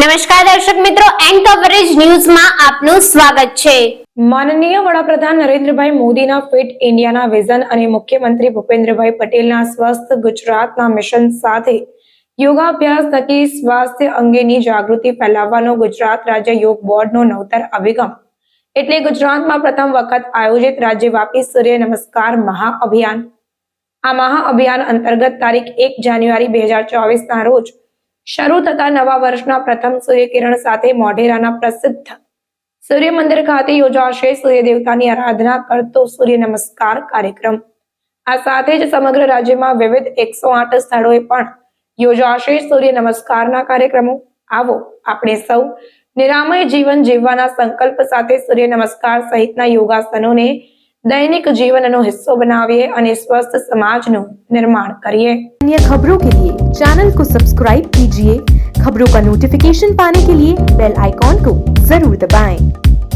નમસ્કાર દર્શક મિત્રો, એન્ડ કવરેજ ન્યૂઝમાં આપનું સ્વાગત છે। માનનીય વડાપ્રધાન નરેન્દ્રભાઈ મોદીના ફિટ ઇન્ડિયાના વિઝન અને મુખ્યમંત્રી ભૂપેન્દ્રભાઈ પટેલના સ્વસ્થ ગુજરાતના મિશન સાથે યોગાભ્યાસ થકી સ્વાસ્થ્ય અંગેની જાગૃતિ ફેલાવવાનો ગુજરાત રાજ્ય યોગ બોર્ડનો નવતર અભિગમ એટલે ગુજરાતમાં પ્રથમ વખત આયોજિત રાજ્યવ્યાપી સૂર્ય નમસ્કાર મહાઅભિયાન। આ મહાઅભિયાન અંતર્ગત તારીખ 1 જાન્યુઆરી 2024ના રોજ શરૂ થતા નવા વર્ષના પ્રથમ સૂર્યકિરણ સાથે મોઢેરાના પ્રસિદ્ધ સૂર્ય મંદિર ખાતે યોજાશે સૂર્ય દેવતાની આરાધના કરતો સૂર્ય નમસ્કાર કાર્યક્રમ। આ સાથે જ સમગ્ર રાજ્યમાં વિવિધ 108 સ્થળોએ પણ યોજાશે સૂર્ય નમસ્કારના કાર્યક્રમો। આવો આપણે સૌ નિરામય જીવન જીવવાના સંકલ્પ સાથે સૂર્ય નમસ્કાર સહિતના યોગાસનોને दैनिक जीवन हिस्सों बनाविए और स्वस्थ समाज નું निर्माण करिए। अन्य खबरों के लिए चैनल को सब्सक्राइब कीजिए। खबरों का नोटिफिकेशन पाने के लिए बेल आइकॉन को जरूर दबाएं।